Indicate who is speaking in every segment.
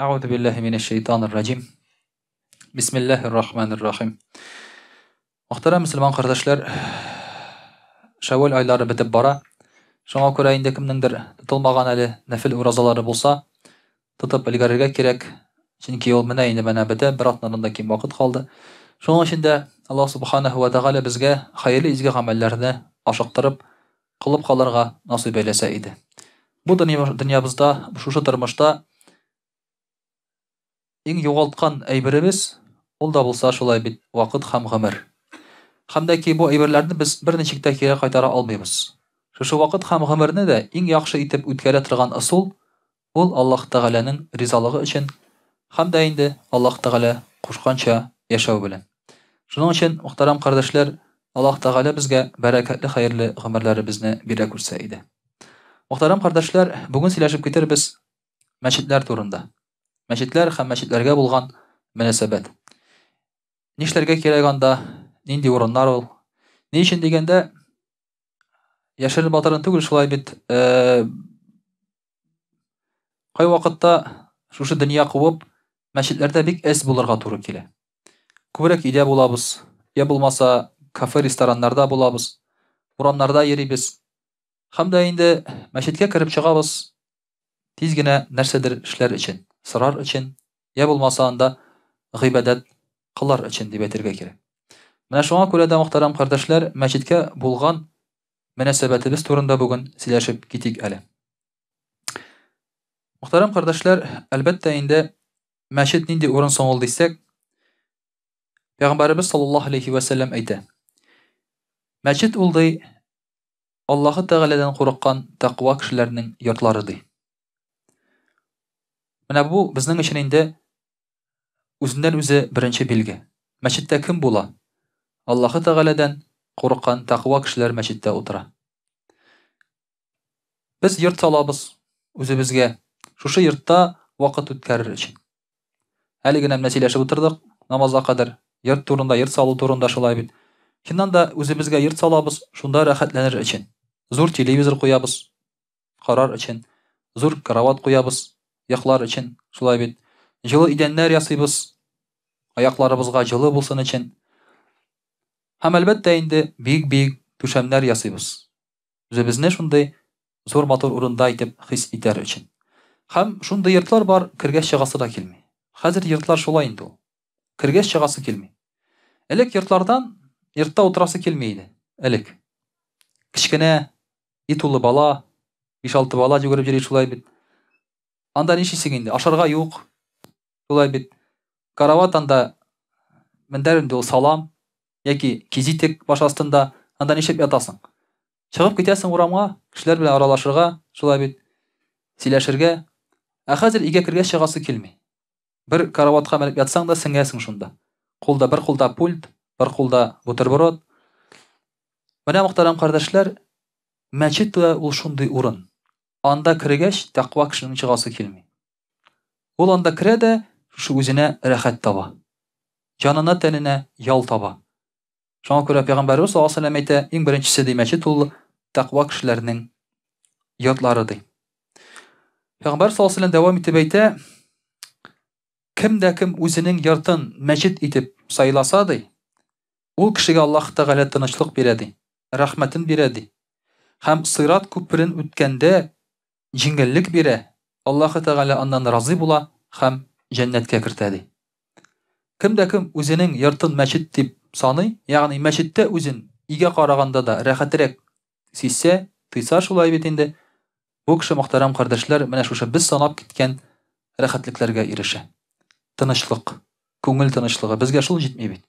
Speaker 1: أعوذ بالله من الشيطان الرجيم. بسم الله الرحمن الرحيم. Muhterem Müslüman kardeşler, Şevval ayları bitip bara. Şoňa görä indi kimniňdir tutulmagan äli nafil urazalary bolsa, tutup ilgärige kerek. Çünki ol mene indi mene bite bir atlarında kim wagt kaldy. Şoň üçin Allah subhanahu wa taala bizge haýyrly izgi gamellerini aşyktyryp kılıp kalarga nasip eylese idi. Bu dünyabızda, şuşa turmuşda iň ýogaltgan äýberimiz ol da bolsa şolay bit wagt hem gymyr. Hamdaki bu äýberlerni biz bir neçikde kere gaýtara almaýbys. Şu wagt hem gymyrny da iň ýaxşy itip ütkere turgan usul ol Allah Taalanyň rizalygy üçin hamda indi Allah Taala kuşkança ýaşaw bilen. Şonuň üçin muhtaram kardeşler, Allah Taala bizge bereketli haýyrly gymyrlarybyzni bire görse idi. Muhtaram kardeşler, bugün sileşip giterbiz meçitler turunda. Meçitler hem meçitlerge bulgan münasebet. Nişlerge kerek anda, nindi orunlar ol. Ne için degende, Yaşar Batırın tügül şolay bit, kay wagtda şuşy dünýä kuwup, meçitlerde bik es bularga tory kile. Köbrek ide bolabys, ya bolmasa kafe restoranlarda bolabys, uramlarda ýeribiz. Hamda indi meçitke kirip çygabys, tizgine nersedir işler için, sırar için, ya bolmasa anda gybadat kılar için diýip etirge kerek. Mene şoňa görä de muhtaram kardeşler, meçitke bulgan münasebetimiz turunda bugün sileşip gitik äli. Muhtaram kardeşler, elbette indi meçit nindi orun soňul diýsek, Peygamberimiz sallallahu aleyhi ve sellem aýdy. Meçit uldy Allahu Teala'dan korkkan takwa kişilerinin yurtlarıdy. Mene bu bizning üçin indi özünden öze birinci bilgi. Meçitde kim bola? Allahu Teala'dan korkkan takwa kişiler meçitde otura. Biz yurt salabız özübizge. Şuşy yurtda wagt ütkärir için. Häligine meseleşip oturduk. Namazga kadar yurt turunda, yurt salı turunda şolay bit. Şundan da özübizge yurt salabız, şunda rahatlanır için. Zor televizor koyabız, karar için. Zor kravat koyabız, ýaklar için. Şolay bit. Жылы idenler ýasaýbys, ayaklarybızga жылы bolsun için. Hem elbette indi big düşemler ýasaýbys. Özübizni şunday zor motor urunda aýtyp his iter için. Hem şunday ýurtlar bar, kirgeç çygasy da kelmi. Häzir ýurtlar şolay indi ol. Kirgeç çygasy kelmi. Elek ýurtlardan ýurtda oturasy kelmeýdi. Elek. Kiçkene ituly bala, 5-6 bala jögerip ýeri şolay bit. Anda neşisi indi? Aşarga ýok. Şolay bit. Karavat anda menderinde ol salam, ýa-ki kizitek baş astynda anda neşep ýatasyň. Çygyp gitýäsiň uramga, kişiler bilen aralaşyrga, şolay bit sileşirge. Häzir ige kirgeç çygasy kelmi. Bir karavatga menip ýatsaň da siňäsiň şunda. Kolda bir kolda pult, bir kolda buterbrod. Mene muhtaram kardeşler, meçit we ul şunday urun. Anda kirgeç takwa kişiniň çygasy kelmi. Ol anda kirede şu özüne rahat taba. Canına tenine yal taba. Şoňa görä Peygamberimiz sallallahu aleyhi ve sellem aýtdy, iň birinçisi diýmeci tul takwa kişileriniň ýurtlarydy. Peygamber sallallahu aleyhi ve sellem dowam etip aýtdy, kimde kim özüniň ýurtyn meçit itip saýlasady, ol kişige Allah Taala tynçlyk beredi, rahmetin beredi. Hem sırat köprüň ütkende jiňellik bere. Allah Taala ondan razy bola hem cennetke kirtedi. Kimde kim özüniň ýurtyn meçit dip sany, ýagny meçitde özün ige karaganda da rahatrek sisse, tysa şolay bitinde bu kişi muhtaram kardeşler, mene şuşa biz sanap gitken rahatliklerge erişe. Tynçlyk, köňül tynçlygy bizge şol jitmeýbit.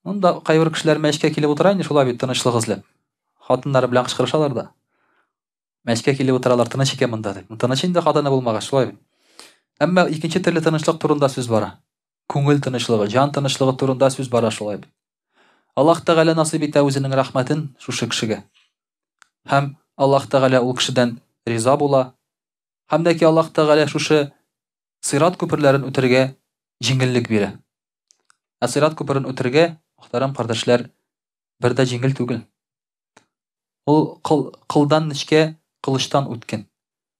Speaker 1: Onda gaýbir kişiler meçke kelip oturaýyn, şolay bit tynçlyk izlep. Hatynlary bilen kışkırışalar da. Meçke kelip oturalar tynç eken munda dip. Tynç indi hatyny bolmaga şolay bit. Emma ikinci türlü tynçlyk turunda söz bara. Köňül tynçlygy, jan tynçlygy turunda söz bara şolay bit. Allah Taala nasip ete özüniň rahmetin şuşy kişige. Hem Allah Taala ol kişiden riza bola. Hemdeki Allah Taala şuşy sırat köpürlerin öterge jiňellik bere. Sırat köpürün öterge, muhtaram kardeşler, bir de jiňil tügül. Ol kıldan nişke, kılıçtan ütken.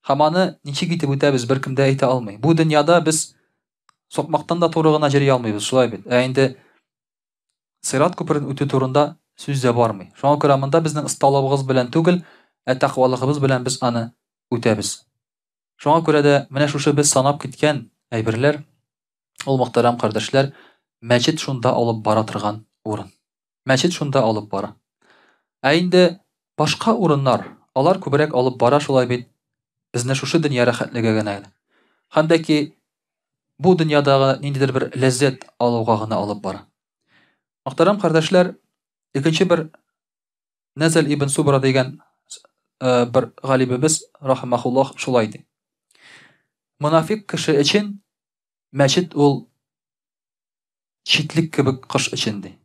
Speaker 1: һәм аны ничек итеп үтәбез беркем дә әйтә алмый. Бу дөньяда без сукмактан да туры гына йөри алмыйбыз, шулай бит. Инде Сират күперен үтү турында сүз дә бармый. Шуңа күрә монда безнең осталыгыбыз белән түгел, тәкъвалыгыбыз белән без аны үтәбез. Шуңа күрә дә менә шушы без санап киткән әйберләр, ул мөхтәрәм кардәшләр, мәчет шунда алып бара торган урын. Мәчет шунда алып бара. Инде башка урыннар, алар күбрәк алып бара шулай бит безне шушы дөнья рәхәтлеге генә. Һәм дә ки бу дөньядагы ниндидер бер ләззәт алуга гына алып бара. Мөхтәрәм кардәшләр, икенче бер Назал ибн Субра дигән бер галибебез рахимахуллаһ шулай ди. Мунафик кеше өчен мәчет ул читлек кебек кыш өчен ди.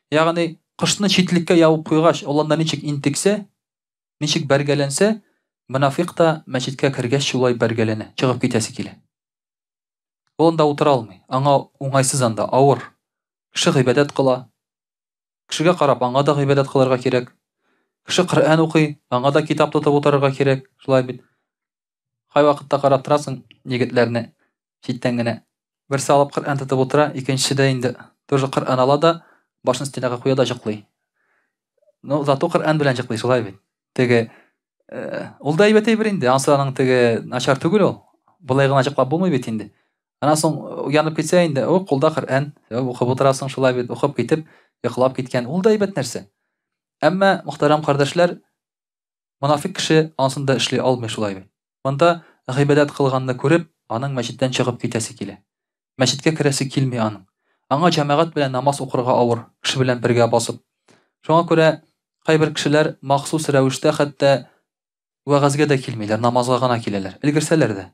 Speaker 1: Ягъни кышны читлеккә ябып куйгач, алланда ничек интексә, ничек бәргәләнсә, мунафик та мәчеткә кергәч шулай бәргәләнә, чыгып китәсе килә. Ул анда утыра алмый. Аңа уңайсыз анда, авыр. Кеше гыйбадәт кыла. Кешегә карап аңа да гыйбадәт кылырга кирәк. Кеше Коръән укый, аңа да китап тотып утырырга кирәк, шулай бит. Кай вакытта карап торасың егетләрне читтән генә. Берсе алып Коръән тотып утыра, икенчесе дә инде тоже Коръән ала да башын стенага куя да җыклый. Ну, зато Коръән белән җыклый, шулай бит. Теге ул да әйбәт әйбер инде, ансаның теге начар түгел ул. Булай гына җыклап булмый бит инде. Анан соң уянып китсә инде, о, кулда Коръән, укып утырасың шулай бит, укып китеп, йоклап киткән. Ул да әйбәт нәрсә. Әмма мөхтәрәм кардәшләр, мунафик кеше ансында эшли алмый шулай бит. Монда гыйбадәт кылганны күреп, аның мәчеттән чыгып китәсе килә. Мәчеткә керәсе килми аның. Аңа җәмәгать белән намаз укырга авыр, кеше белән бергә басып. Шуңа күрә кайбер кешеләр махсус рәвештә хәтта вәгазьгә дә килмиләр, намазга гына киләләр. Илгерсәләр дә.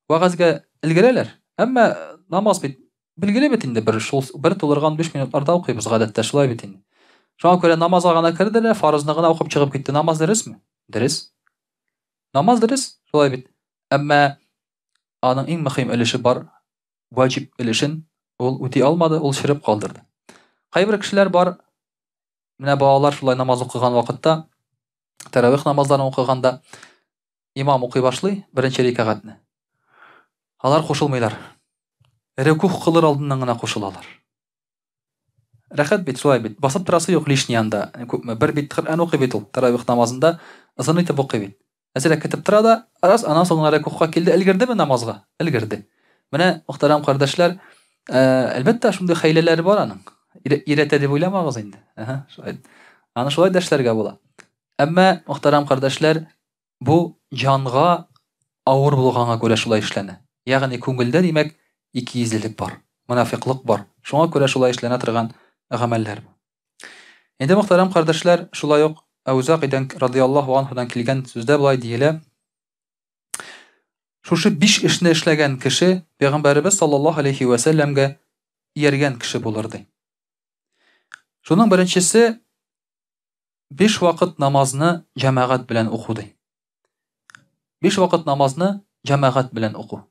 Speaker 1: Вәгазьгә илгерәләр, әмма намаз бит билгеле бит инде бер тулырган 5 минутларда укыйбыз гадәттә, шулай бит инде. Шуңа күрә намазга гына керделәр, фарызны гына укып чыгып китте. Намаз дөресме? Дөрес. Намаз дөрес, шулай бит. Әмма аның иң мөһим өлеше бар, ваҗиб өлешен ул үти алмады, ул ширеп калдырды. Кайбер кешеләр бар, менә балалар шулай намаз укыган вакытта, таравих намазларын укыганда имам укый башлый беренче рикагатны. Алар кушылмыйлар. Рәкух кылыр алдыннан гына кушылалар. Рәхәт бит, шулай бит. Басып торасы юк лишний анда. Күпме бер бит Коръән укый бит ул таравих намазында, озын итеп укый бит. Әсәрә китеп тора да, раз анан соң рәкухка килде, элгердеме намазга? Элгерде. Менә мөхтәрәм кардәшләр, әлбәттә шундый хәйләләре бар аның. Иретә дип уйламагыз инде. Шулай. Аны шулай дәшләргә була. Әмма мөхтәрәм кардәшләр, бу җанга авыр булганга күрә шулай эшләнә. Ягъни күңелдә димәк икейзлек бар, мунафиклык бар. Шуңа күрә шулай эшләнә торган гамәлләр. Инде мөхтәрәм кардәшләр, шулай ук Аузаҡидан радиллаһу анһудан килгән сүздә булай диелә. Шушы 5 эшне эшләгән кеше Пәйгамбәрбез саллаллаһу алейхи ва сәлләмгә ияргән кеше булыр ди. Шуның беренчесе 5 вакыт намазны җәмәгать белән уку ди. 5 вакыт намазны җәмәгать белән уку.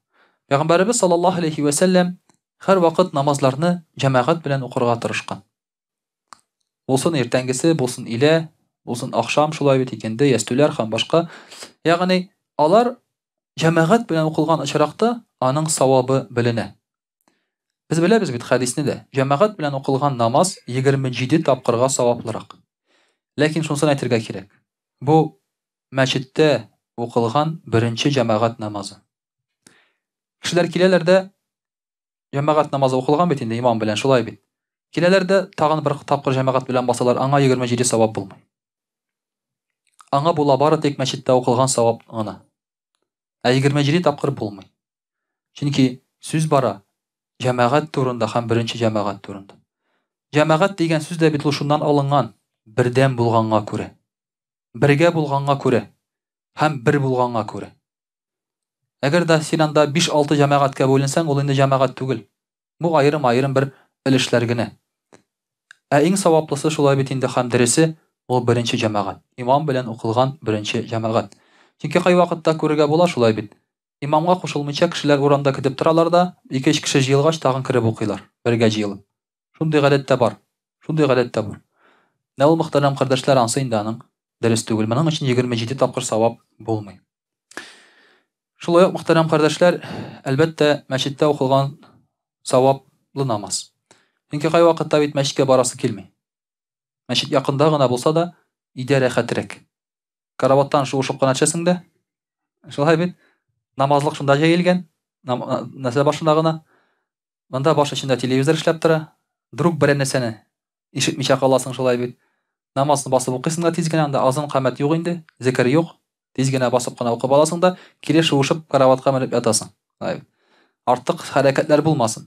Speaker 1: Пәйгамбәрбез саллаллаһу алейхи ва сәлләм һәр вакыт намазларны җәмәгать белән укырга тырышкан. Булсын иртәнгесе, булсын илә, булсын ахшам, шулай бит икенде, ястүләр һәм башка. Ягъни алар җәмәгать белән укылган очракта аның савабы беленә. Без беләбез бит хадисне дә. Җәмәгать белән укылган намаз 27 тапкырга саваплырак. Ләкин шунысын әйтергә кирәк. Бу мәчеттә укылган беренче җәмәгать намазы. Кешеләр киләләр дә җәмәгать намазы укылган бит инде имам белән, шулай бит. Киләләр дә тагын бер тапкыр җәмәгать белән басалар, аңа 27 савап булмый. Аңа була бары тик мәчеттә укылган савап гына. 27 тапкыр булмый. Чөнки сүз бара җәмәгать турында һәм беренче җәмәгать турында. Җәмәгать дигән сүз дә бит шуннан алынган, бердәм булганга күрә. Бергә булганга күрә һәм бер булганга күрә. Әгәр дә син анда 5-6 җәмәгатькә бүленсәң, ул инде җәмәгать түгел. Бу аерым бер өлешләр генә. Иң саваплысы шулай бит инде һәм дөресе ул беренче җәмәгать. Имам белән укылган беренче җәмәгать. Чөнки кай вакытта күрергә була шулай бит. Имамга кушылмыйча кешеләр урамда китеп торалар да, 2-3 кеше җыелгач тагын кире укыйлар, бергә җыелып. Шундый гадәттә бар. Шундый гадәттә бар. Нәул мөхтәрәм кардәшләр, ансы инде аның дөрес түгел. Моның өчен 27 тапкыр савап булмый. Шулай ук, мөхтәрәм кардәшләр, әлбәттә, мәчеттә укылган саваплы намаз. Чөнки кай вакытта бит мәчеткә барасы килми. Мәчет якында гына булса да, өйдә рәхәтрәк. Караваттан шуышып кына төшәсең дә, шулай бит, намазлык шунда җәелгән, нәрсә башында гына. Монда баш эчендә телевизор эшләп тора, друг бер нәрсәне ишетмичә каласың, шулай бит. Намазны басып укыйсың да тиз генә, анда азан кыямәт юк инде, зикр юк. Тиз генә басып кына укып аласың да, кире шуышып караватка менеп ятасың. Артык хәрәкәтләр булмасын.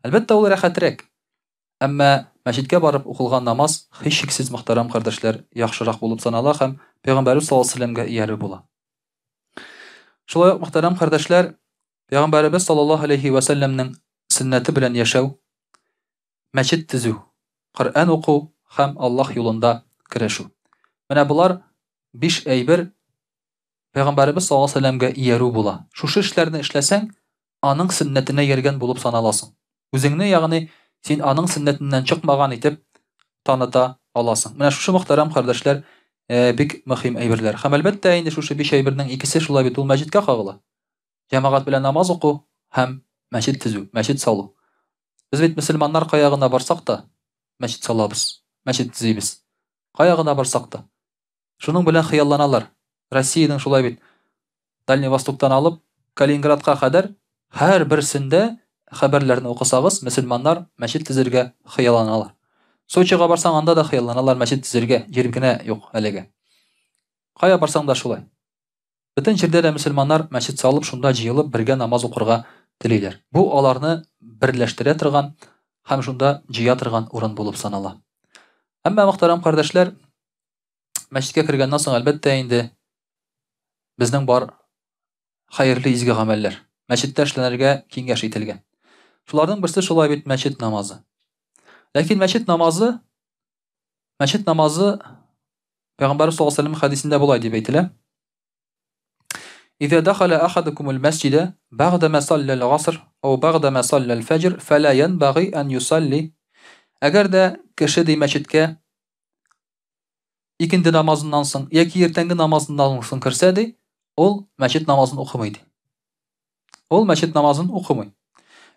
Speaker 1: Әлбәттә, ул рәхәтрәк. Әмма мәчеткә барып укылган намаз һичшиксез, мөхтәрәм кардәшләр, яхшырак булып санала һәм Пәйгамбәрбез саллаллаһу алейһи ва сәлләмгә иярә була. Шулай ук, мөхтәрәм кардәшләр, Пәйгамбәрбез саллаллаһу алейһи ва сәлләмнең сөннәте белән яшәү, мәчет төзү, Коръән уку һәм Аллаһ юлында көрәшү. Менә булар 5 әйбер Пәйгамбәрбез саллаллаһу алейһи ва сәлләмгә иярү була. Шушы эшләрне эшләсәң, аның сөннәтенә ияргән булып саналасың. Үзеңне, ягъни, син аның сөннәтеннән чыкмаган итеп таныта аласың. Менә шушы, мөхтәрәм кардәшләр, бик мөһим әйберләр. Һәм әлбәттә, инде шушы 5 әйбернең икесе шулай бит, ул мәчеткә кагыла. Җәмәгать белән намаз уку һәм мәчет төзү, мәчет салу. Без бит мөселманнар кая гына барсак та мәчет салабыз, мәчет төзибез. Кая гына барсак та. Шуның белән хыялланалар. Россиянең шулай бит, Дальний Востоктан алып Калининградка кадәр һәр берсендә хәбәрләрне укысагыз, мөселманнар мәчет төзергә хыялланалар. Сочига барсаң, анда да хыялланалар мәчет төзергә, җир генә юк әлегә. Кая барсаң да шулай. Бөтен җирдә дә мөселманнар мәчет салып, шунда җыелып бергә намаз укырга телиләр. Бу аларны берләштерә торган һәм шунда җыя торган урын булып санала. Әмма, мөхтәрәм кардәшләр, мәчеткә кергәннән соң, әлбәттә, инде безнең бар хәерле изге гамәлләр. Мәчеттә эшләнергә киңәш ителгән. Шуларның берсе шулай бит, мәчет намазы. Ләкин мәчет намазы Пәйгамбәр саллаллаһу алейһи ва сәлләм хәдисендә булай дип әйтелә. إذا دخل أحدكم المسجد بعدما صلى العصر أو بعدما صلى الفجر فلا ينبغي أن يصلي. Әгәр дә кеше мәчеткә икенде намазыннан соң яки иртәнге намазыннан соң керсә, ул мәчет намазын укымый. Ул мәчет намазын укымый.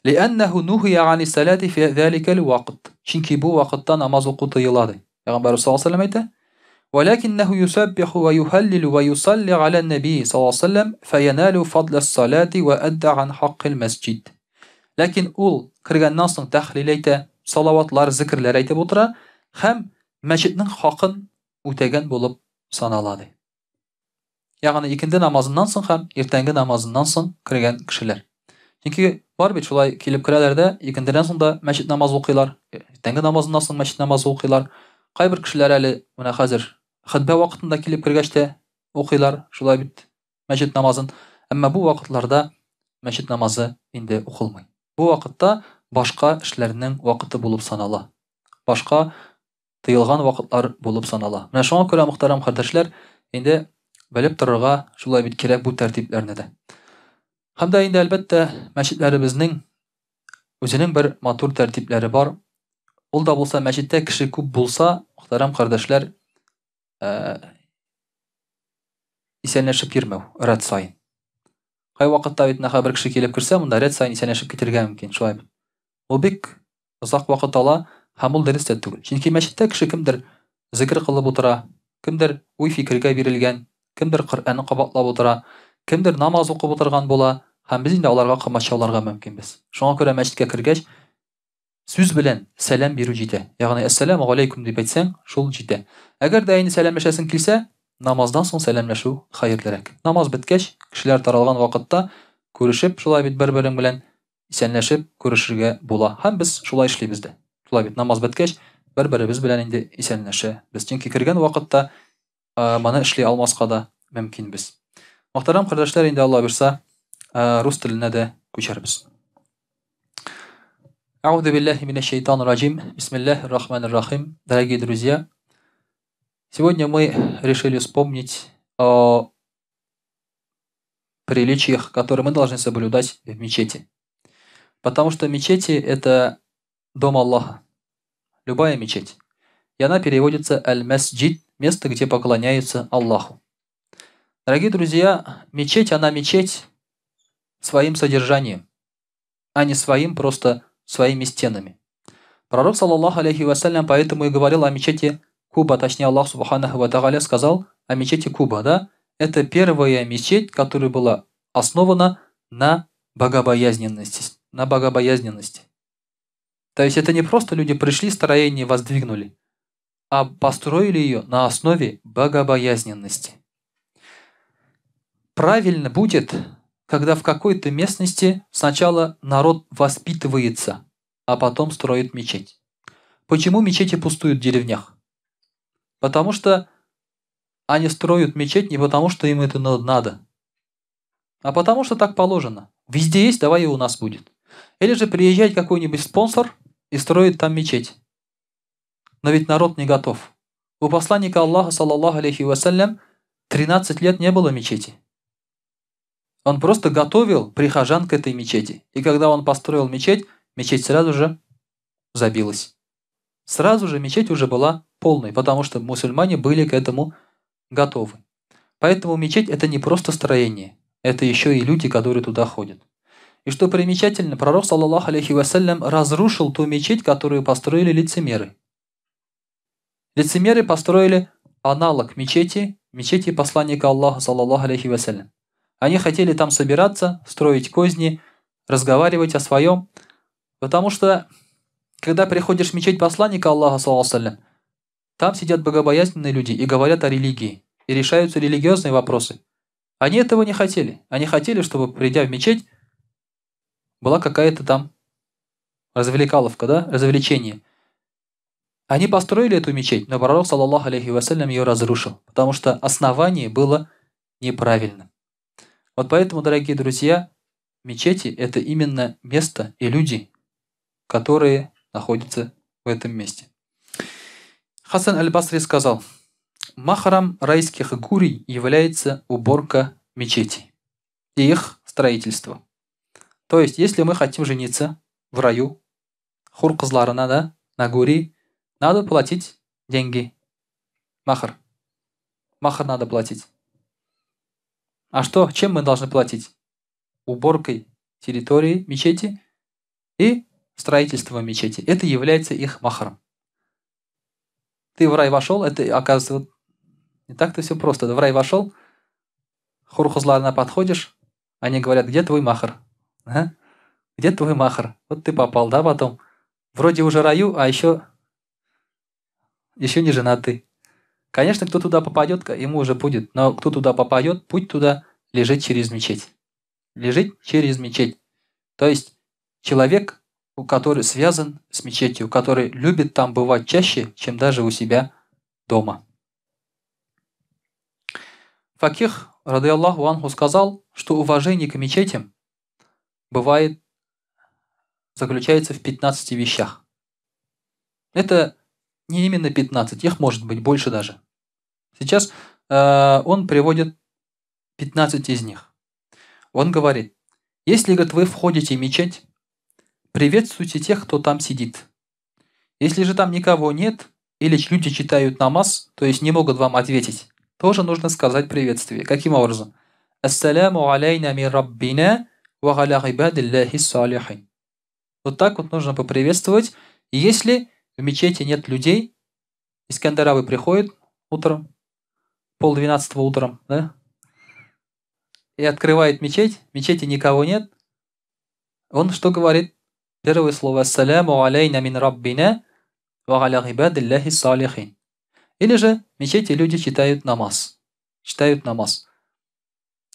Speaker 1: لأنه نهي عن الصلاة في ذلك الوقت. Чөнки бу вакытта намаз уку тыела. Пәйгамбәр саллаллаһу алейһи ва сәлләм әйтә: ولكنه يسبح ويهلل ويصلي على النبي صلى الله عليه وسلم فينال فضل الصلاة وأدى عن حق المسجد. Ләкин ул кергәннән соң тәхлил әйтә, салаватлар, зикрләр әйтеп утыра һәм мәчетнең хакын үтәгән булып санала. Ягъни икенде намазыннан соң һәм иртәнге намазыннан соң кергән кешеләр. Чөнки бар бит шулай килеп керәләр дә, икендедән соң да мәчет намазы укыйлар, иртәнге намазыннан соң мәчет намазы укыйлар. Кайбер кешеләр әле менә хәзер хутбә вакытында килеп кергәч тә укыйлар, шулай бит мәчет намазын. Әмма бу вакытларда мәчет намазы инде укылмый. Бу вакытта башка эшләрнең вакыты булып санала. Башка тыелган вакытлар булып санала. Менә шуңа күрә, мөхтәрәм кардәшләр, инде белеп торырга шулай бит кирәк бу тәртипләрне дә. Һәм дә инде, әлбәттә, мәчетләребезнең үзенең бер матур тәртипләре бар. Ул да булса, мәчеттә кеше күп булса, мөхтәрәм кардәшләр, исәнләшеп йөрмәү рәт сайын. Кай вакытта бит бер кеше килеп керсә, монда рәт сайын исәнләшеп китергә мөмкин, шулай бит. Ул бик озак вакыт ала һәм ул дөрес тә түгел. Чөнки мәчеттә кеше кемдер зикр кылып утыра, кемдер уй фикергә бирелгән, кемдер Коръәнне кабатлап утыра, кемдер намаз укып утырган була һәм без инде аларга кымачауларга мөмкинбез. Шуңа күрә мәчеткә кергәч, сүз белән сәлам бирү җитә. Ягъни ассаламу алейкум дип әйтсәң, шул җитә. Әгәр дә инде сәламләшәсең килсә, намаздан соң сәламләшү хәерлерәк. Намаз беткәч, кешеләр таралган вакытта күрешеп, шулай бит бер-берең белән исәнләшеп күрешергә була. Һәм без шулай эшлибез дә. Шулай бит намаз беткәч, бер-беребез белән инде исәнләшәбез. Чөнки кергән вакытта моны эшли алмаска да мөмкинбез. Мөхтәрәм кардәшләр, инде Алла бирсә, рус теленә дә күчәрбез. Аузу биллахи минаш шайтанир раджим. Бисмиллахир рахманир рахим. Дорогие друзья, сегодня мы решили вспомнить о приличиях, которые мы должны соблюдать в мечети. Потому что мечети — это дом Аллаха. Любая мечеть. И она переводится аль-масджид место, где поклоняются Аллаху. Дорогие друзья, мечеть, она мечеть своим содержанием, а не своими стенами. Пророк, саллаллаху алейхи вассалям, поэтому и говорил о мечети Куба, точнее Аллах субханаху ва тааля сказал о мечети Куба, да? Это первая мечеть, которая была основана на богобоязненности. То есть это не просто люди пришли, строение воздвигнули, а построили ее на основе богобоязненности. Правильно будет, когда в какой-то местности сначала народ воспитывается, а потом строит мечеть. Почему мечети пустуют в деревнях? Потому что они строят мечеть не потому, что им это надо, а потому что так положено. Везде есть, давай и у нас будет. Или же приезжает какой-нибудь спонсор и строит там мечеть. Но ведь народ не готов. У посланника Аллаха, саллаллаху алейхи вассалям, 13 лет не было мечети. Он просто готовил прихожан к этой мечети. И когда он построил мечеть, мечеть сразу же забилась. Сразу же мечеть уже была полной, потому что мусульмане были к этому готовы. Поэтому мечеть это не просто строение, это еще и люди, которые туда ходят. И что примечательно, пророк, саллаллаху алейхи вассалям, разрушил ту мечеть, которую построили лицемеры. Лицемеры построили аналог мечети посланника Аллаха, саллаллаху алейхи вассалям. Они хотели там собираться, строить козни, разговаривать о своем. Потому что, когда приходишь в мечеть посланника Аллаха, саллаллаху алейхи вассалям, там сидят богобоязненные люди и говорят о религии. И решаются религиозные вопросы. Они этого не хотели. Они хотели, чтобы, придя в мечеть, была какая-то там развлекаловка, да, развлечение. Они построили эту мечеть, но пророк, саллаллаху алейхи вассалям, ее разрушил, потому что основание было неправильным. Вот поэтому, дорогие друзья, мечети – это именно место и люди, которые находятся в этом месте. Хасан аль-Басри сказал, махрам райских гурий является уборка мечети и их строительство. То есть, если мы хотим жениться в раю, хур кызларына, да, на гури, надо платить деньги. Махр. Махр надо платить. А что, чем мы должны платить? Уборкой территории мечети и строительством мечети. Это является их махром. Ты в рай вошел, это, оказывается, не так-то все просто. В рай вошел, хур-хузларна подходишь, они говорят, где твой махр? А? Где твой махр? Вот ты попал, да, потом? Вроде уже раю, а еще не женатый. Конечно, кто туда попадет, ему уже будет. Но кто туда попадет, путь туда лежит через мечеть. Лежит через мечеть. То есть человек, который связан с мечетью, который любит там бывать чаще, чем даже у себя дома. Факих, ради Аллаху анху, сказал, что уважение к мечетям заключается в 15 вещах. Это не именно 15, их может быть больше даже. Сейчас он приводит 15 из них. Он говорит, если, говорит, вы входите в мечеть, приветствуйте тех, кто там сидит. Если же там никого нет, или люди читают намаз, то есть не могут вам ответить, тоже нужно сказать приветствие. Каким образом? Ассаляму алейна ми раббина ва галя гибадиллахи салихин. Вот так вот нужно поприветствовать. И если в мечети нет людей, Искандаравы приходит утром, 11:30 утром, да, и открывает мечеть, в мечети никого нет, он что говорит? Первое слово «Ассаляму алейна мин раббина ва галя гибадиллахи салихин». Или же в мечети люди читают намаз.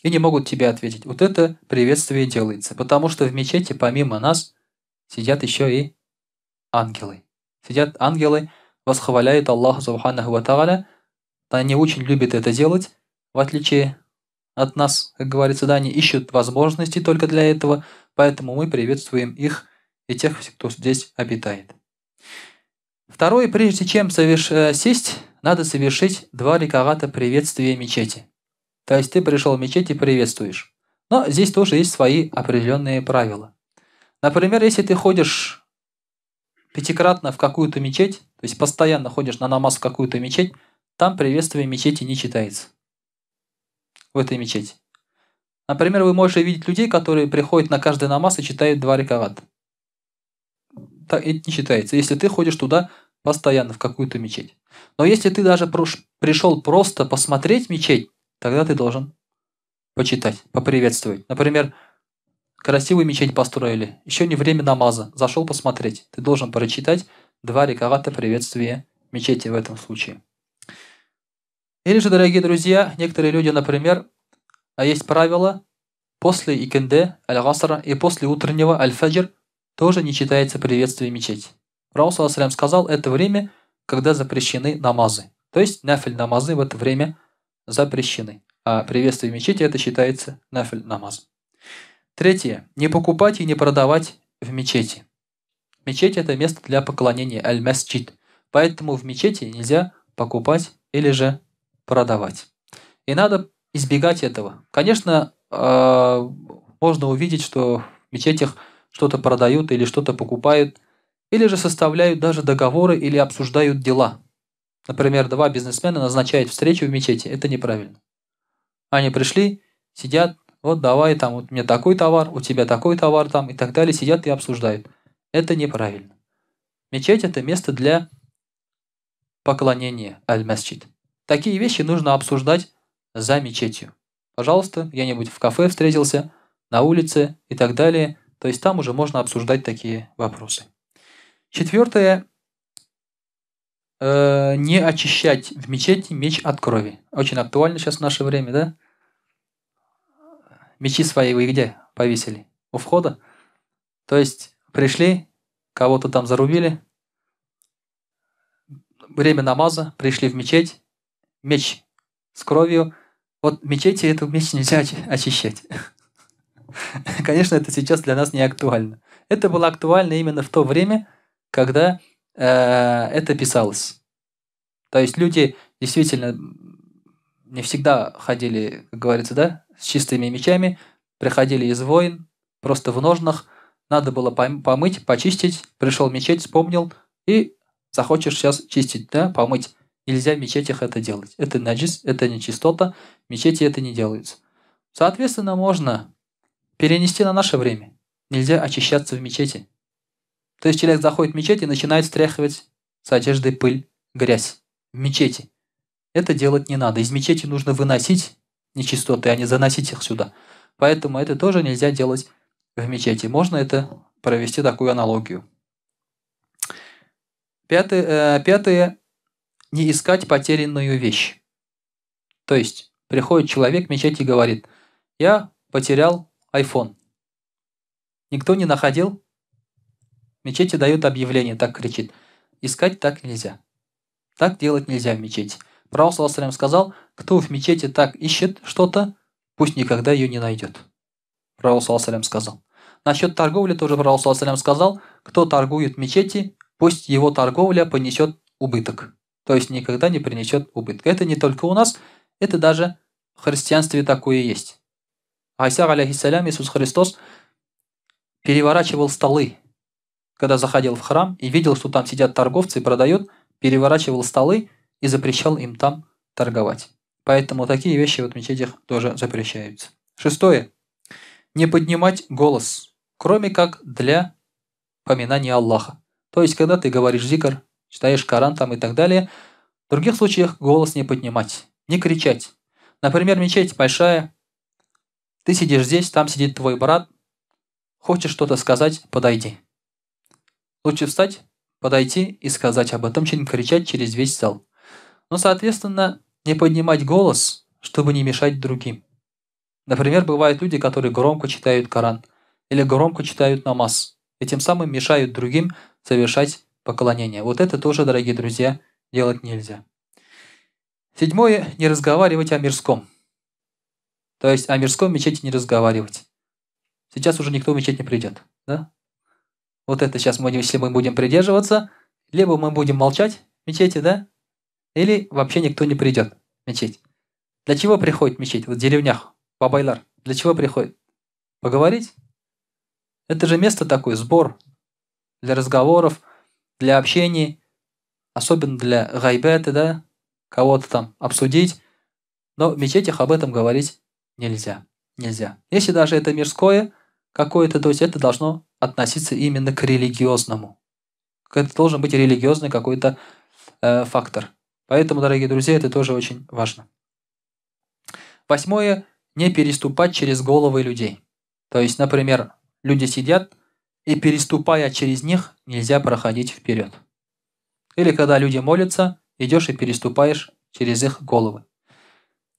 Speaker 1: И не могут тебе ответить. Вот это приветствие делается. Потому что в мечети помимо нас сидят еще и ангелы. Сидят ангелы, восхваляют Аллаха субханаху ва тааля. Они очень любят это делать, в отличие от нас, как говорится, да, они ищут возможности только для этого, поэтому мы приветствуем их и тех, кто здесь обитает. Второе, прежде чем сесть, надо совершить 2 раката приветствия мечети. То есть ты пришел в мечеть и приветствуешь. Но здесь тоже есть свои определенные правила. Например, если ты ходишь 5-кратно в какую-то мечеть, то есть постоянно ходишь на намаз в какую-то мечеть, там приветствие мечети не читается. В этой мечети. Например, вы можете видеть людей, которые приходят на каждый намаз и читают 2 ракавата. Это не считается, если ты ходишь туда постоянно, в какую-то мечеть. Но если ты даже пришел просто посмотреть мечеть, тогда ты должен почитать, поприветствовать. Например, красивую мечеть построили, еще не время намаза, зашел посмотреть. Ты должен прочитать 2 ракавата приветствия мечети в этом случае. Или же, дорогие друзья, некоторые люди, например, есть правило, после икенде, аль-гасра и после утреннего аль-фаджр тоже не читается приветствие мечети. Пророк ﷺ сказал, это время, когда запрещены намазы. То есть нафиль намазы в это время запрещены. А приветствие мечети это считается нафиль намаз. Третье. Не покупать и не продавать в мечети. Мечеть это место для поклонения, аль-масджид. Поэтому в мечети нельзя покупать или же продавать. И надо избегать этого. Конечно, можно увидеть, что в мечетях что-то продают или что-то покупают, или же составляют даже договоры или обсуждают дела. Например, 2 бизнесмена назначают встречу в мечети. Это неправильно. Они пришли, сидят, вот давай там, вот мне такой товар, у тебя такой товар там и так далее, сидят и обсуждают. Это неправильно. Мечеть это место для поклонения, аль-масджид. Такие вещи нужно обсуждать за мечетью. Пожалуйста, где-нибудь в кафе встретился, на улице и так далее. То есть там уже можно обсуждать такие вопросы. Четвертое. Не очищать в мечети меч от крови. Очень актуально сейчас в наше время, да? Мечи свои вы где повесили? У входа? То есть пришли, кого-то там зарубили, время намаза, пришли в мечеть, меч с кровью. Вот в мечети эту меч нельзя очищать. Конечно, это сейчас для нас не актуально. Это было актуально именно в то время, когда это писалось. То есть люди действительно не всегда ходили, как говорится, да, с чистыми мечами, приходили из войн, просто в ножнах, надо было помыть, почистить, пришел в мечеть, вспомнил, и захочешь сейчас чистить, да, помыть. Нельзя в мечетях это делать. Это наджис, это нечистота, в мечети это не делается. Соответственно, можно перенести на наше время. Нельзя очищаться в мечети. То есть человек заходит в мечеть и начинает стряхивать с одежды пыль, грязь в мечети. Это делать не надо. Из мечети нужно выносить нечистоты, а не заносить их сюда. Поэтому это тоже нельзя делать в мечети. Можно это провести такую аналогию. Пятое. Не искать потерянную вещь. То есть приходит человек в мечеть и говорит, я потерял iPhone. Никто не находил? В мечети дают объявление, так кричит. Искать так нельзя. Так делать нельзя в мечети. Пророк ﷺ сказал, кто в мечети так ищет что-то, пусть никогда ее не найдет. Пророк ﷺ сказал. Насчет торговли тоже Пророк ﷺ сказал, кто торгует в мечети, пусть его торговля понесет убыток. То есть никогда не принесет убытка. Это не только у нас, это даже в христианстве такое есть. Айса, алейхиссалям, Иисус Христос переворачивал столы, когда заходил в храм и видел, что там сидят торговцы и продают, переворачивал столы и запрещал им там торговать. Поэтому такие вещи в мечетях тоже запрещаются. Шестое. Не поднимать голос, кроме как для поминания Аллаха. То есть, когда ты говоришь зикр, читаешь Коран там и так далее, в других случаях голос не поднимать, не кричать. Например, мечеть большая, ты сидишь здесь, там сидит твой брат, хочешь что-то сказать, подойди. Лучше встать, подойти и сказать об этом, чем кричать через весь зал. Но, соответственно, не поднимать голос, чтобы не мешать другим. Например, бывают люди, которые громко читают Коран или громко читают намаз, и тем самым мешают другим совершать поклонение. Вот это тоже, дорогие друзья, делать нельзя. Седьмое. Не разговаривать о мирском. То есть о мирском в мечети не разговаривать. Сейчас уже никто в мечеть не придет. Да? Вот это сейчас, если мы будем придерживаться, либо мы будем молчать в мечети, да? Или вообще никто не придет в мечеть. Для чего приходит мечеть? Вот в деревнях, бабайлар. Для чего приходит? Поговорить? Это же место такое, сбор для разговоров, для общения, особенно для гайбета, да? кого-то там обсудить, но в мечетях об этом говорить нельзя. Нельзя. Если даже это мирское какое-то, то есть это должно относиться именно к религиозному. Это должен быть религиозный какой-то фактор. Поэтому, дорогие друзья, это тоже очень важно. 8. Не переступать через головы людей. То есть, например, люди сидят, и переступая через них, нельзя проходить вперед. Или когда люди молятся, идешь и переступаешь через их головы.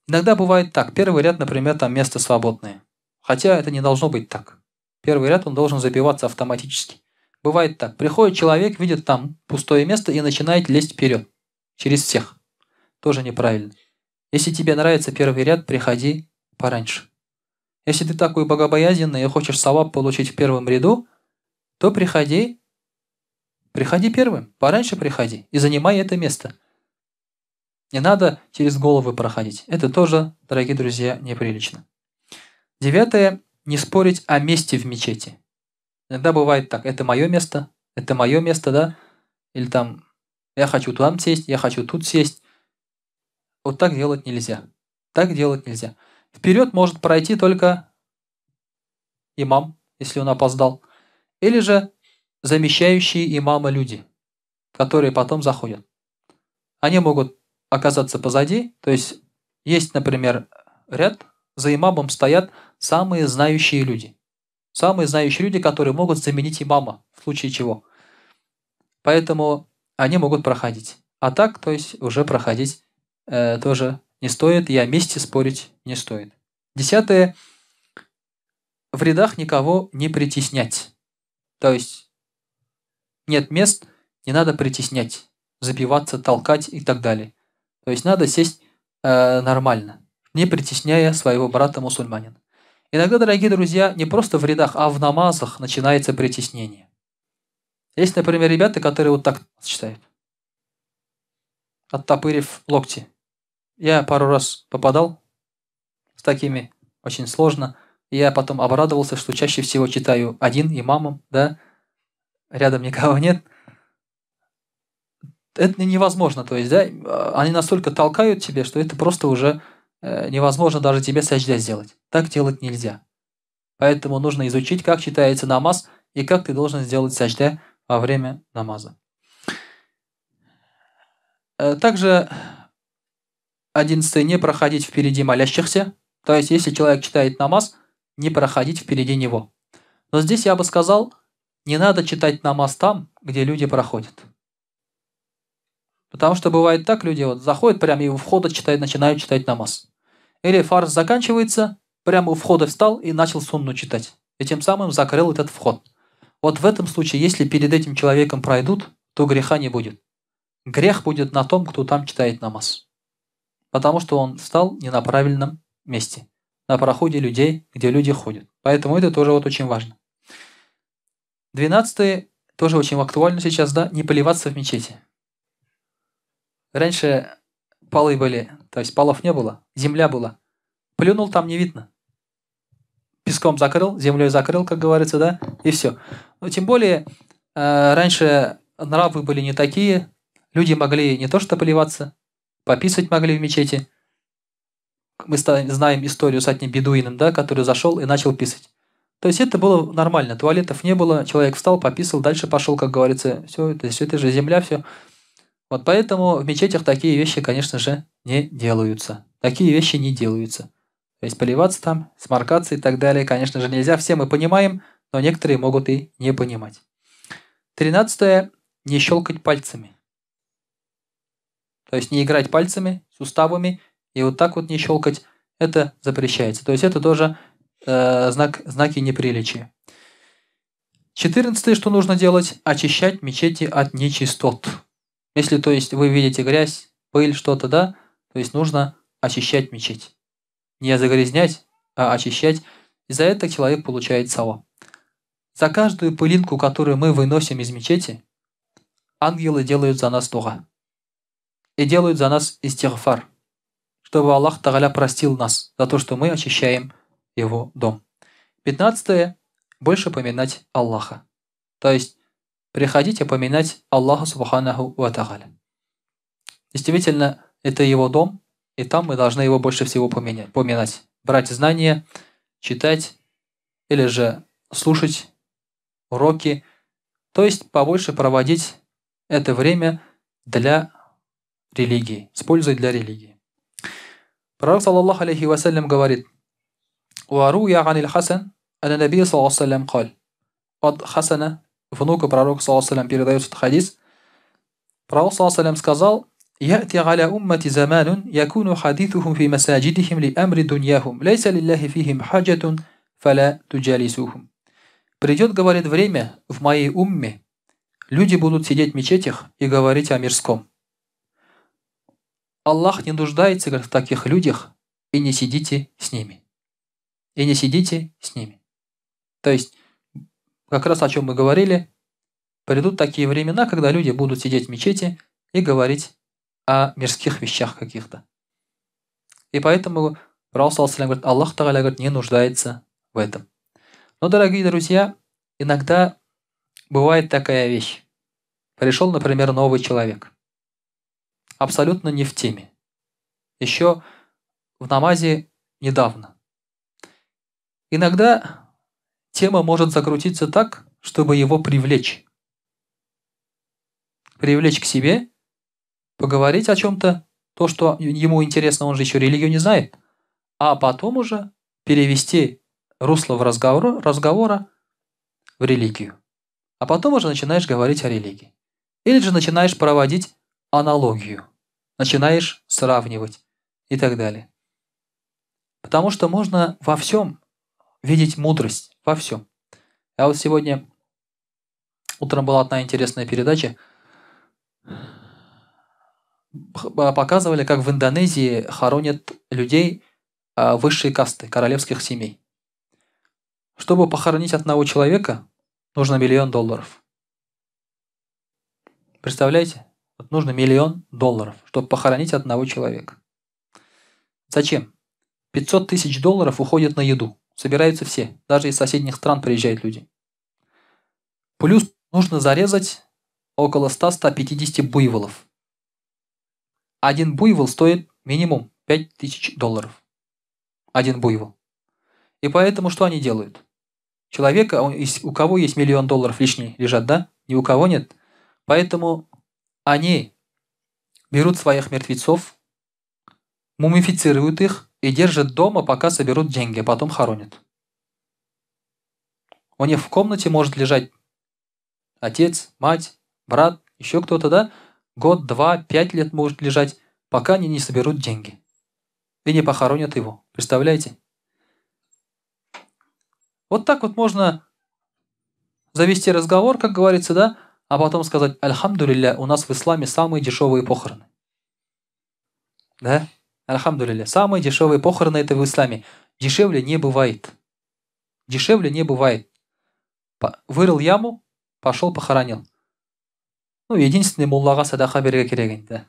Speaker 1: Иногда бывает так. Первый ряд, например, там место свободное. Хотя это не должно быть так. Первый ряд, он должен забиваться автоматически. Бывает так. Приходит человек, видит там пустое место и начинает лезть вперед. Через всех. Тоже неправильно. Если тебе нравится первый ряд, приходи пораньше. Если ты такой богобоязненный и хочешь саваб получить в первом ряду, то приходи первым. Пораньше приходи и занимай это место. Не надо через головы проходить. Это тоже, дорогие друзья, неприлично. 9. Не спорить о месте в мечети. Иногда бывает так. Это мое место, да? Или там, я хочу там сесть, я хочу тут сесть. Вот так делать нельзя. Так делать нельзя. Вперед может пройти только имам, если он опоздал. Или же замещающие имама люди, которые потом заходят. Они могут оказаться позади, то есть есть, например, ряд, за имамом стоят самые знающие люди. Самые знающие люди, которые могут заменить имама, в случае чего. Поэтому они могут проходить. А так, то есть уже проходить тоже не стоит, и о месте спорить не стоит. 10. В рядах никого не притеснять. То есть нет мест, не надо притеснять, забиваться, толкать и так далее. То есть надо сесть нормально, не притесняя своего брата-мусульманина. Иногда, дорогие друзья, не просто в рядах, а в намазах начинается притеснение. Есть, например, ребята, которые вот так читают, оттопырив локти. Я пару раз попадал с такими, очень сложно. И я потом обрадовался, что чаще всего читаю один имамом, да, рядом никого нет. Это невозможно, то есть, да, они настолько толкают тебе, что это просто уже невозможно даже тебе саджда сделать. Так делать нельзя. Поэтому нужно изучить, как читается намаз и как ты должен сделать саджда во время намаза. Также 11. Не проходить впереди молящихся. То есть, если человек читает намаз, не проходить впереди него. Но здесь я бы сказал, не надо читать намаз там, где люди проходят. Потому что бывает так, люди вот заходят прямо и у входа начинают читать намаз. Или фарз заканчивается, прямо у входа встал и начал сунну читать. И тем самым закрыл этот вход. Вот в этом случае, если перед этим человеком пройдут, то греха не будет. Грех будет на том, кто там читает намаз. Потому что он встал не на правильном месте. На проходе людей, где люди ходят. Поэтому это тоже вот очень важно. 12. Тоже очень актуально сейчас, да, не поливаться в мечети. Раньше полы были, то есть полов не было, земля была. Плюнул, там не видно. Песком закрыл, землей закрыл, как говорится, да, и все. Но тем более, раньше нравы были не такие, люди могли не то что поливаться, пописать могли в мечети. Мы знаем историю с одним бедуином, да, который зашел и начал писать. То есть это было нормально, туалетов не было, человек встал, пописал, дальше пошел, как говорится, все это же земля, все. Вот поэтому в мечетях такие вещи, конечно же, не делаются. Такие вещи не делаются. То есть поливаться там, сморкаться и так далее, конечно же, нельзя. Все мы понимаем, но некоторые могут и не понимать. 13. Не щелкать пальцами. То есть не играть пальцами, суставами, и вот так вот не щелкать, это запрещается. То есть это тоже знаки неприличия. 14. Что нужно делать? Очищать мечети от нечистот. Если, то есть, вы видите грязь, пыль, что-то, да, то есть нужно очищать мечеть. Не загрязнять, а очищать. И за это человек получает саваб. За каждую пылинку, которую мы выносим из мечети, ангелы делают за нас дуа. И делают за нас истигфар, чтобы Аллах Тааля простил нас за то, что мы очищаем его дом. 15. Больше поминать Аллаха. То есть, приходите поминать Аллаха Субханаху ва Тааля. Действительно, Это его дом, и там мы должны его больше всего поминать. Брать знания, читать или же слушать уроки. То есть побольше проводить это время для религии, с пользой для религии. Пророк, саллаллаху алейхи вассалям, говорит: «Уаруя ганиль хасан, ана наби саллаллаху алейхи каль». От Хасана, внука пророка, саллаллаху алейхи, передается этот хадис. Пророк, саллаллаху алейхи, сказал: «Яти аля уммати заманун, якуну хадитухум фи масаджидихим ли амри дуньяхум, лейса лиллахи фихим хаджатун, фаля туджалисухум». Придет, говорит, время в моей умме, люди будут сидеть в мечетях и говорить о мирском. Аллах не нуждается, говорит, в таких людях, и не сидите с ними. И не сидите с ними. То есть, как раз о чем мы говорили, придут такие времена, когда люди будут сидеть в мечети и говорить о мирских вещах каких-то. И поэтому Пророк, саллаллаху алейхи, говорит, Аллах Тааля, говорит, не нуждается в этом. Но, дорогие друзья, иногда бывает такая вещь. Пришел, например, новый человек. Абсолютно не в теме. Еще в намазе недавно. Иногда тема может закрутиться так, чтобы его привлечь. Привлечь к себе, поговорить о чем-то, то, что ему интересно, он же еще религию не знает, а потом уже перевести русло разговора в религию. А потом уже начинаешь говорить о религии. Или же начинаешь проводить аналогию, начинаешь сравнивать и так далее. Потому что можно во всем видеть мудрость, во всем. А вот сегодня утром была одна интересная передача. Показывали, как в Индонезии хоронят людей высшей касты, королевских семей. Чтобы похоронить одного человека, нужно $1 миллион. Представляете? Вот нужно $1 миллион, чтобы похоронить одного человека. Зачем? $500 тысяч уходят на еду. Собираются все. Даже из соседних стран приезжают люди. Плюс нужно зарезать около 100-150 буйволов. Один буйвол стоит минимум $5000. Один буйвол. И поэтому что они делают? Человека, у кого есть $1 миллион лишний лежат, да? Ни у кого нет. Поэтому они берут своих мертвецов, мумифицируют их и держат дома, пока соберут деньги, а потом хоронят. У них в комнате может лежать отец, мать, брат, еще кто-то, да? Год, 2, 5 лет может лежать, пока они не соберут деньги. И не похоронят его. Представляете? Вот так вот можно завести разговор, как говорится, да? А потом сказать: «Альхамдулилля, у нас в исламе самые дешевые похороны». Да? Альхамдулилля. Самые дешевые похороны это в исламе. Дешевле не бывает. Дешевле не бывает. Вырыл яму, пошел похоронил. Ну, единственный муллага садаха берге керек, да.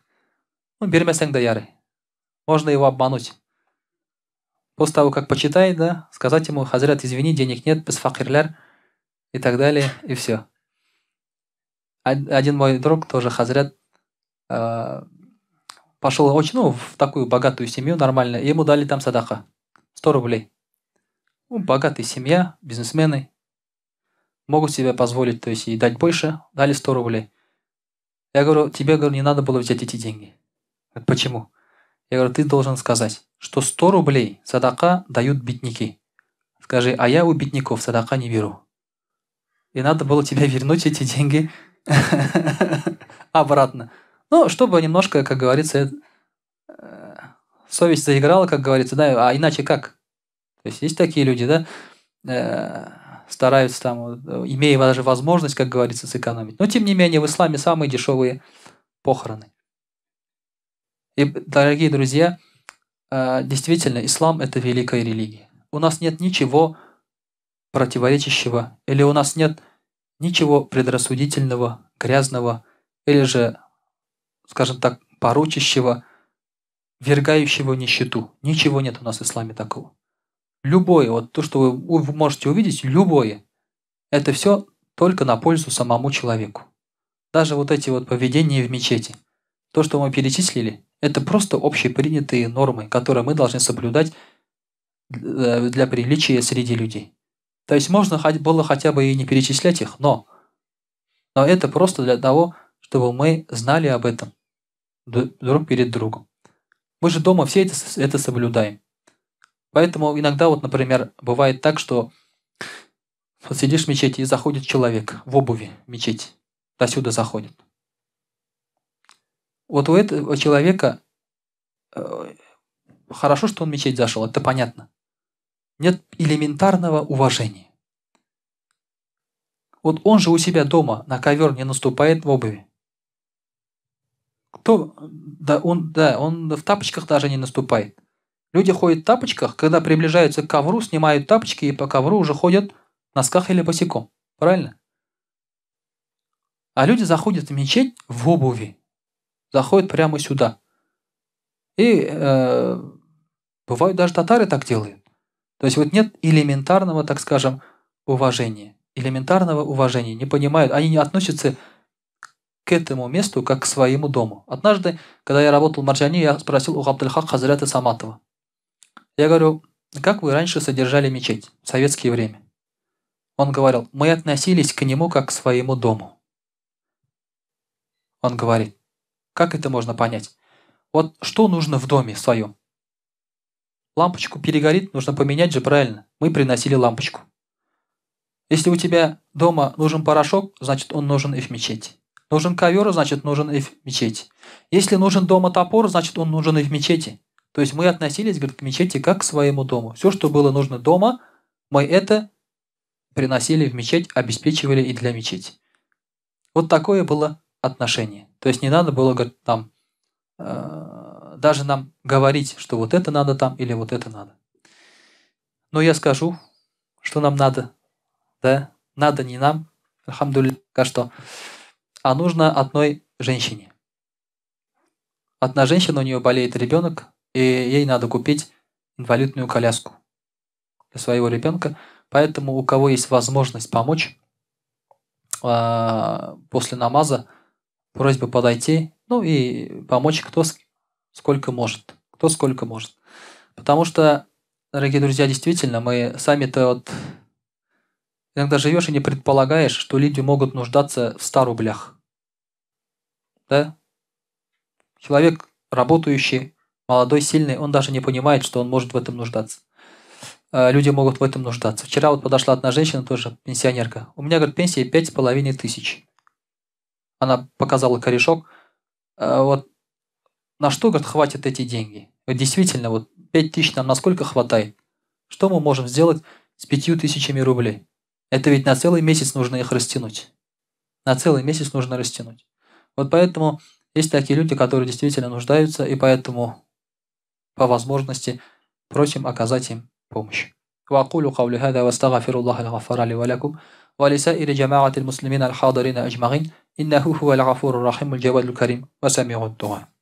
Speaker 1: Ну, бермесең да ярый. Можно его обмануть. После того, как почитает, да, сказать ему: «Хазрат, извини, денег нет, без факирлер», и так далее, и все. Один мой друг, тоже хазрат, пошел в такую богатую семью, нормально, и ему дали там садаха. 100 рублей. Ну, богатая семья, бизнесмены. Могут себе позволить, то есть и дать больше, дали 100 рублей. Я говорю: тебе, говорю, не надо было взять эти деньги. Говорит: почему? Я говорю: ты должен сказать, что 100 рублей садака дают бедняки. Скажи: а я у бедняков садака не беру. И надо было тебе вернуть эти деньги обратно. Ну, чтобы немножко, как говорится, совесть заиграла, как говорится, да, а иначе как? То есть есть такие люди, да, стараются там, имея даже возможность, как говорится, сэкономить. Но тем не менее в исламе самые дешевые похороны. И, дорогие друзья, действительно, ислам это великая религия. У нас нет ничего противоречащего, или у нас нет ничего предрассудительного, грязного, или же, скажем так, порочащего, вергающего в нищету. Ничего нет у нас в исламе такого. Любое, вот то, что вы можете увидеть, любое, это все только на пользу самому человеку. Даже вот эти вот поведения в мечети. То, что мы перечислили, Это просто общепринятые нормы, которые мы должны соблюдать для приличия среди людей. То есть можно было хотя бы и не перечислять их, но это просто для того, чтобы мы знали об этом друг перед другом. Мы же дома все это соблюдаем. Поэтому иногда, вот, например, бывает так, что вот сидишь в мечети, и заходит человек в обуви в мечеть. До сюда заходит. Вот у этого человека хорошо, что он в мечеть зашел, это понятно. Нет элементарного уважения. Вот он же у себя дома на ковер не наступает в обуви. Он в тапочках даже не наступает. Люди ходят в тапочках, когда приближаются к ковру, снимают тапочки и по ковру уже ходят в носках или босиком. Правильно? А люди заходят в мечеть в обуви. Заходят прямо сюда. И бывают даже татары так делают. То есть вот нет элементарного, так скажем, уважения. Элементарного уважения. Не понимают. Они не относятся к этому месту как к своему дому. Однажды, когда я работал в Марджане, я спросил у Габдельхак Хазрята Саматова. Я говорю, как вы раньше содержали мечеть в советское время? Он говорил, мы относились к нему как к своему дому. Он говорит, как это можно понять? Вот что нужно в доме своем? Лампочку перегорит, нужно поменять же, правильно? Мы приносили лампочку. Если у тебя дома нужен порошок, значит он нужен и в мечети. Нужен ковер, значит нужен и в мечети. Если нужен дома топор, значит он нужен и в мечети. То есть мы относились, говорит, к мечети как к своему дому. Все, что было нужно дома, мы это приносили в мечеть, обеспечивали и для мечети. Вот такое было отношение. То есть не надо было, говорит, там даже нам говорить, что вот это надо там или вот это надо. Но я скажу, что нам надо. Да? Надо не нам, альхамдулилля, что, а нужно одной женщине. Одна женщина, у нее болеет ребенок, и ей надо купить инвалидную коляску для своего ребенка. Поэтому у кого есть возможность помочь, после намаза просьба подойти, ну и помочь кто сколько может. Кто сколько может. Потому что, дорогие друзья, действительно, мы сами-то вот иногда живешь и не предполагаешь, что люди могут нуждаться в 100 рублях. Да? Человек работающий, молодой, сильный, он даже не понимает, что он может в этом нуждаться. Люди могут в этом нуждаться. Вчера вот подошла одна женщина, тоже пенсионерка. У меня, говорит, пенсия 5500. Она показала корешок. Вот на что, говорит, хватит эти деньги? Вот действительно, вот 5000 нам насколько хватает? Что мы можем сделать с 5000 рублей? Это ведь на целый месяц нужно их растянуть. На целый месяц нужно растянуть. Вот поэтому есть такие люди, которые действительно нуждаются, и поэтому по возможности просим оказать им помощь. وأقول قولي هذا واستغفر الله الغفار لي ولكم ولسائر جماعة المسلمين الحاضرين أجمعين إنه هو الغفور الرحيم الجواد الكريم وسميع الدعاء.